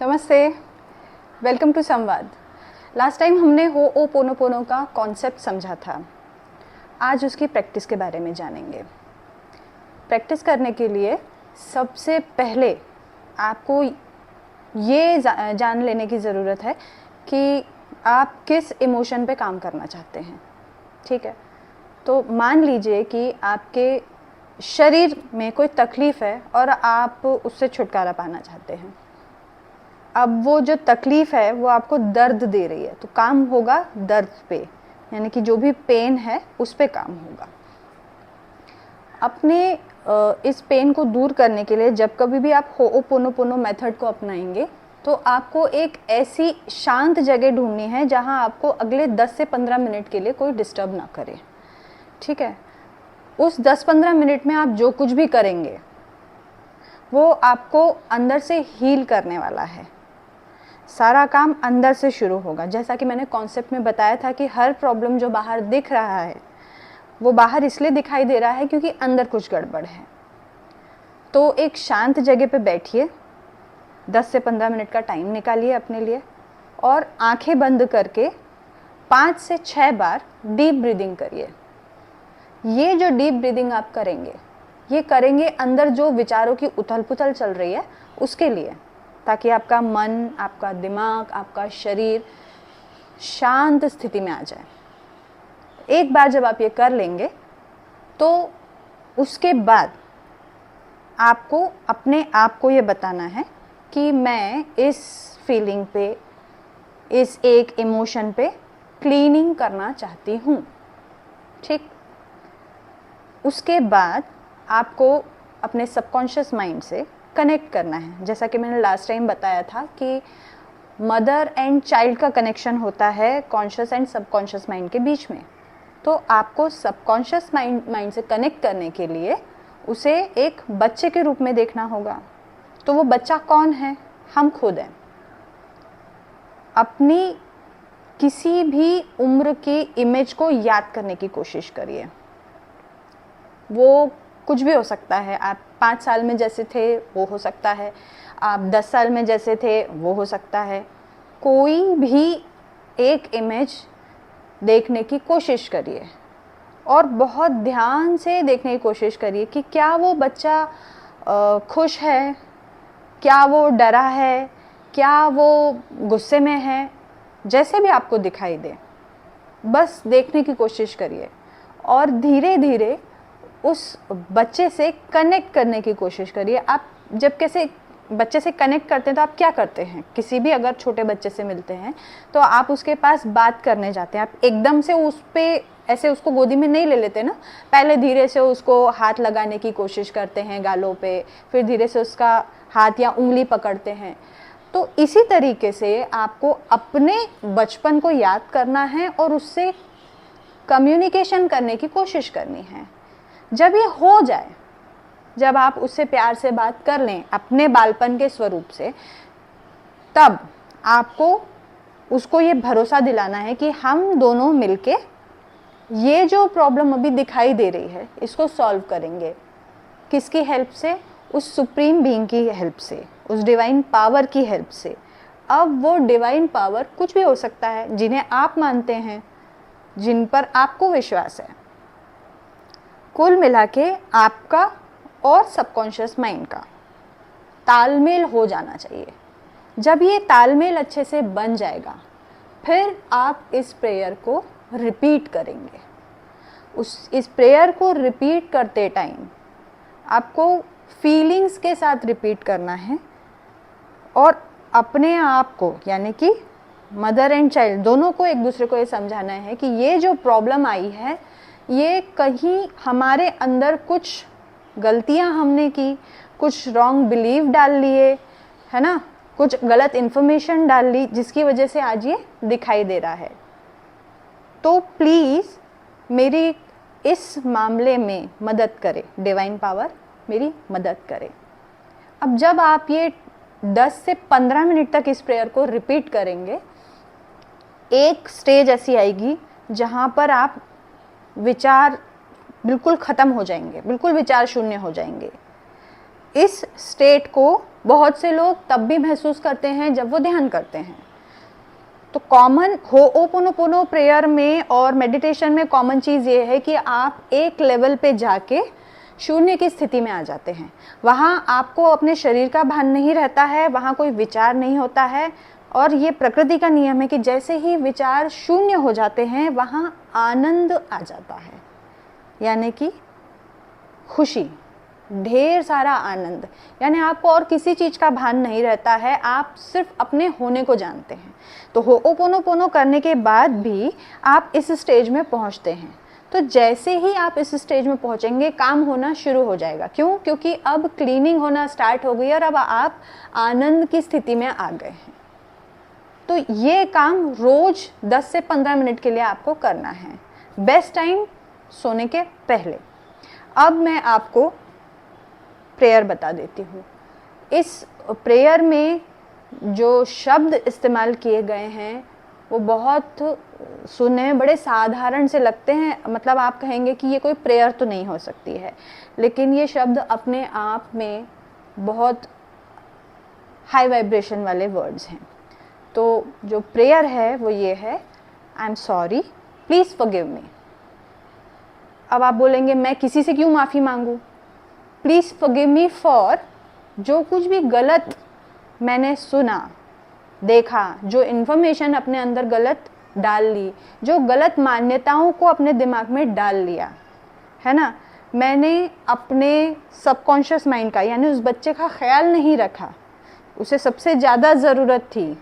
नमस्ते, welcome to संवाद। Last time हमने होओपोनोपोनो का कॉन्सेप्ट समझा था। आज उसकी प्रैक्टिस के बारे में जानेंगे। प्रैक्टिस करने के लिए सबसे पहले आपको ये जान लेने की ज़रूरत है कि आप किस इमोशन पे काम करना चाहते हैं। ठीक है, तो मान लीजिए कि आपके शरीर में कोई तकलीफ़ है और आप उससे छुटकारा पाना चाहते हैं। अब वो जो तकलीफ़ है वो आपको दर्द दे रही है, तो काम होगा दर्द पे, यानी कि जो भी पेन है उस पे काम होगा। अपने इस पेन को दूर करने के लिए जब कभी भी आप होओपोनोपोनो मेथड को अपनाएंगे तो आपको एक ऐसी शांत जगह ढूंढनी है जहां आपको अगले 10 से 15 मिनट के लिए कोई डिस्टर्ब ना करे। ठीक है, उस 10-15 मिनट में आप जो कुछ भी करेंगे वो आपको अंदर से हील करने वाला है। सारा काम अंदर से शुरू होगा। जैसा कि मैंने कॉन्सेप्ट में बताया था कि हर प्रॉब्लम जो बाहर दिख रहा है वो बाहर इसलिए दिखाई दे रहा है क्योंकि अंदर कुछ गड़बड़ है। तो एक शांत जगह पे बैठिए, 10 से 15 मिनट का टाइम निकालिए अपने लिए और आंखें बंद करके 5 से 6 बार डीप ब्रीदिंग करिए। ये जो डीप ब्रीदिंग आप करेंगे अंदर जो विचारों की उथल पुथल चल रही है उसके लिए, ताकि आपका मन, आपका दिमाग, आपका शरीर शांत स्थिति में आ जाए। एक बार जब आप ये कर लेंगे तो उसके बाद आपको अपने आप को ये बताना है कि मैं इस फीलिंग पे, इस एक इमोशन पे क्लीनिंग करना चाहती हूँ। ठीक, उसके बाद आपको अपने सबकॉन्शियस माइंड से कनेक्ट करना है। जैसा कि मैंने लास्ट टाइम बताया था कि मदर एंड चाइल्ड का कनेक्शन होता है कॉन्शियस एंड सबकॉन्शियस माइंड के बीच में। तो आपको सबकॉन्शियस माइंड से कनेक्ट करने के लिए उसे एक बच्चे के रूप में देखना होगा। तो वो बच्चा कौन है? हम खुद हैं। अपनी किसी भी उम्र की इमेज को याद करने की कोशिश करिए। वो कुछ भी हो सकता है। आप 5 साल में जैसे थे वो हो सकता है, आप 10 साल में जैसे थे वो हो सकता है। कोई भी एक इमेज देखने की कोशिश करिए और बहुत ध्यान से देखने की कोशिश करिए कि क्या वो बच्चा खुश है, क्या वो डरा है, क्या वो गुस्से में है। जैसे भी आपको दिखाई दे बस देखने की कोशिश करिए और धीरे धीरे उस बच्चे से कनेक्ट करने की कोशिश करिए। आप जब कैसे बच्चे से कनेक्ट करते हैं तो आप क्या करते हैं? किसी भी अगर छोटे बच्चे से मिलते हैं तो आप उसके पास बात करने जाते हैं। आप एकदम से उस पे ऐसे उसको गोदी में नहीं ले लेते ना, पहले धीरे से उसको हाथ लगाने की कोशिश करते हैं गालों पे, फिर धीरे से उसका हाथ या उंगली पकड़ते हैं। तो इसी तरीके से आपको अपने बचपन को याद करना है और उससे कम्युनिकेशन करने की कोशिश करनी है। जब ये हो जाए, जब आप उससे प्यार से बात कर लें अपने बालपन के स्वरूप से, तब आपको उसको ये भरोसा दिलाना है कि हम दोनों मिलके ये जो प्रॉब्लम अभी दिखाई दे रही है इसको सॉल्व करेंगे। किसकी हेल्प से? उस सुप्रीम बीइंग की हेल्प से, उस डिवाइन पावर की हेल्प से। अब वो डिवाइन पावर कुछ भी हो सकता है, जिन्हें आप मानते हैं, जिन पर आपको विश्वास है। कुल मिला के आपका और सबकॉन्शियस माइंड का तालमेल हो जाना चाहिए। जब ये तालमेल अच्छे से बन जाएगा फिर आप इस प्रेयर को रिपीट करेंगे। इस प्रेयर को रिपीट करते टाइम आपको फीलिंग्स के साथ रिपीट करना है और अपने आप को, यानी कि मदर एंड चाइल्ड दोनों को, एक दूसरे को ये समझाना है कि ये जो प्रॉब्लम आई है ये कहीं हमारे अंदर कुछ गलतियां हमने की, कुछ रॉन्ग बिलीव डाल लिए, है ना, कुछ गलत इन्फॉर्मेशन डाल ली जिसकी वजह से आज ये दिखाई दे रहा है। तो प्लीज़ मेरी इस मामले में मदद करें, डिवाइन पावर मेरी मदद करे। अब जब आप ये 10 से 15 मिनट तक इस प्रेयर को रिपीट करेंगे, एक स्टेज ऐसी आएगी जहाँ पर आप विचार बिल्कुल ख़त्म हो जाएंगे, बिल्कुल विचार शून्य हो जाएंगे। इस स्टेट को बहुत से लोग तब भी महसूस करते हैं जब वो ध्यान करते हैं। तो कॉमन होओपोनोपोनो प्रेयर में और मेडिटेशन में कॉमन चीज़ ये है कि आप एक लेवल पे जाके शून्य की स्थिति में आ जाते हैं। वहाँ आपको अपने शरीर का भान नहीं रहता है, वहाँ कोई विचार नहीं होता है, और ये प्रकृति का नियम है कि जैसे ही विचार शून्य हो जाते हैं वहाँ आनंद आ जाता है, यानी कि खुशी, ढेर सारा आनंद। यानी आपको और किसी चीज़ का भान नहीं रहता है, आप सिर्फ अपने होने को जानते हैं। तो होओपोनोपोनो करने के बाद भी आप इस स्टेज में पहुंचते हैं। तो जैसे ही आप इस स्टेज में पहुंचेंगे काम होना शुरू हो जाएगा। क्यों? क्योंकि अब क्लीनिंग होना स्टार्ट हो गई और अब आप आनंद की स्थिति में आ गए हैं। तो ये काम रोज 10 से 15 मिनट के लिए आपको करना है। बेस्ट टाइम सोने के पहले। अब मैं आपको प्रेयर बता देती हूँ। इस प्रेयर में जो शब्द इस्तेमाल किए गए हैं वो बहुत सुनने में बड़े साधारण से लगते हैं, मतलब आप कहेंगे कि ये कोई प्रेयर तो नहीं हो सकती है, लेकिन ये शब्द अपने आप में बहुत हाई वाइब्रेशन वाले वर्ड्स हैं। तो जो प्रेयर है वो ये है, I am sorry, please forgive me. अब आप बोलेंगे मैं किसी से क्यों माफ़ी मांगूं? प्लीज़ फॉरगिव मी फॉर जो कुछ भी गलत मैंने सुना, देखा, जो इन्फॉर्मेशन अपने अंदर गलत डाल ली, जो गलत मान्यताओं को अपने दिमाग में डाल लिया है ना। मैंने अपने सबकॉन्शियस माइंड का, यानी उस बच्चे का ख्याल नहीं रखा, उसे सबसे ज़्यादा ज़रूरत थी।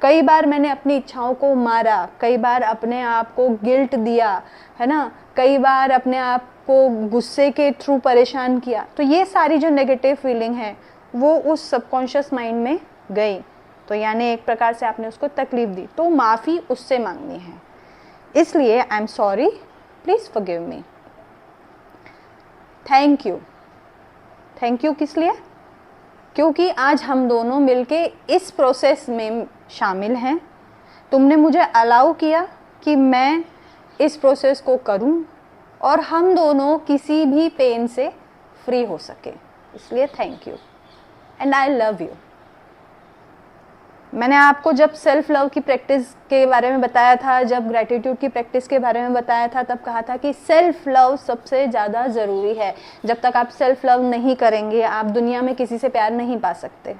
कई बार मैंने अपनी इच्छाओं को मारा, कई बार अपने आप को गिल्ट दिया, है ना, कई बार अपने आप को गुस्से के थ्रू परेशान किया। तो ये सारी जो नेगेटिव फीलिंग है वो उस सबकॉन्शियस माइंड में गई। तो यानी एक प्रकार से आपने उसको तकलीफ दी, तो माफ़ी उससे मांगनी है। इसलिए I am sorry, please forgive me. Thank you. Thank you किस लिए? क्योंकि आज हम दोनों मिलके इस प्रोसेस में शामिल हैं। तुमने मुझे अलाउ किया कि मैं इस प्रोसेस को करूं और हम दोनों किसी भी पेन से फ्री हो सके, इसलिए thank you and I love you. मैंने आपको जब सेल्फ लव की प्रैक्टिस के बारे में बताया था, जब ग्रैटिट्यूड की प्रैक्टिस के बारे में बताया था, तब कहा था कि सेल्फ लव सबसे ज़्यादा ज़रूरी है। जब तक आप सेल्फ लव नहीं करेंगे आप दुनिया में किसी से प्यार नहीं पा सकते।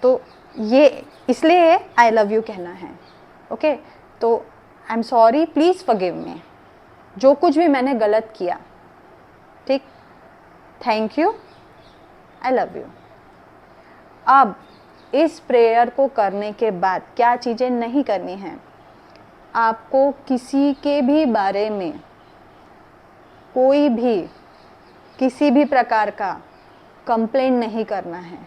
तो ये इसलिए आई लव यू कहना है। ओके, तो I am sorry, please forgive me, जो कुछ भी मैंने गलत किया। ठीक, thank you, I love you. अब इस प्रेयर को करने के बाद क्या चीज़ें नहीं करनी हैं? आपको किसी के भी बारे में कोई भी किसी भी प्रकार का कंप्लेंट नहीं करना है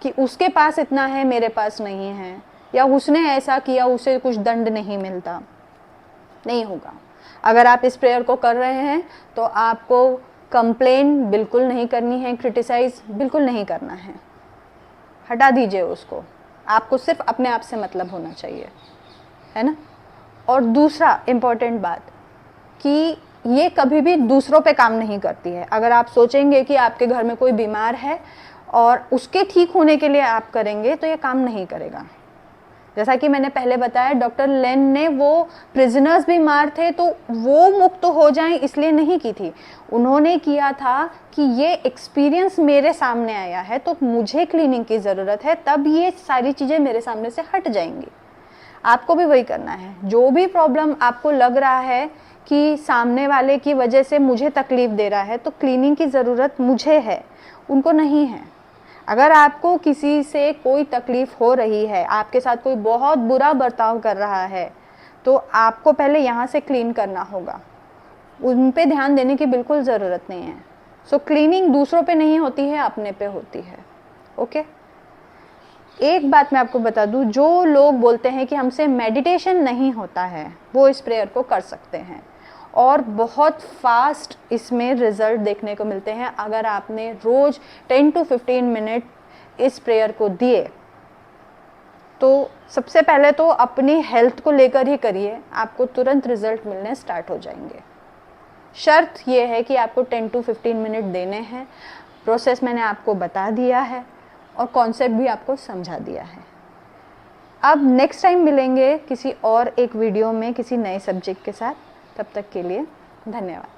कि उसके पास इतना है मेरे पास नहीं है, या उसने ऐसा किया उसे कुछ दंड नहीं मिलता। नहीं होगा। अगर आप इस प्रेयर को कर रहे हैं तो आपको कंप्लेन बिल्कुल नहीं करनी है, क्रिटिसाइज बिल्कुल नहीं करना है, हटा दीजिए उसको। आपको सिर्फ अपने आप से मतलब होना चाहिए, है ना। और दूसरा इम्पॉर्टेंट बात कि ये कभी भी दूसरों पे काम नहीं करती है। अगर आप सोचेंगे कि आपके घर में कोई बीमार है और उसके ठीक होने के लिए आप करेंगे तो ये काम नहीं करेगा। जैसा कि मैंने पहले बताया, डॉक्टर लेन ने वो प्रिजनर्स भी मार थे तो वो मुक्त हो जाएं इसलिए नहीं की थी। उन्होंने किया था कि ये एक्सपीरियंस मेरे सामने आया है तो मुझे क्लीनिंग की ज़रूरत है, तब ये सारी चीज़ें मेरे सामने से हट जाएंगी। आपको भी वही करना है। जो भी प्रॉब्लम आपको लग रहा है कि सामने वाले की वजह से मुझे तकलीफ़ दे रहा है, तो क्लीनिंग की ज़रूरत मुझे है, उनको नहीं है। अगर आपको किसी से कोई तकलीफ़ हो रही है, आपके साथ कोई बहुत बुरा बर्ताव कर रहा है, तो आपको पहले यहाँ से क्लीन करना होगा। उन पे ध्यान देने की बिल्कुल ज़रूरत नहीं है। सो क्लीनिंग दूसरों पे नहीं होती है, अपने पे होती है। ओके, एक बात मैं आपको बता दूँ, जो लोग बोलते हैं कि हमसे मेडिटेशन नहीं होता है, वो इस प्रेयर को कर सकते हैं और बहुत फास्ट इसमें रिज़ल्ट देखने को मिलते हैं। अगर आपने रोज़ 10 to 15 मिनट इस प्रेयर को दिए तो सबसे पहले तो अपनी हेल्थ को लेकर ही करिए, आपको तुरंत रिज़ल्ट मिलने स्टार्ट हो जाएंगे। शर्त ये है कि आपको 10 to 15 मिनट देने हैं। प्रोसेस मैंने आपको बता दिया है और कॉन्सेप्ट भी आपको समझा दिया है। अब नेक्स्ट टाइम मिलेंगे किसी और एक वीडियो में किसी नए सब्जेक्ट के साथ। तब तक के लिए धन्यवाद।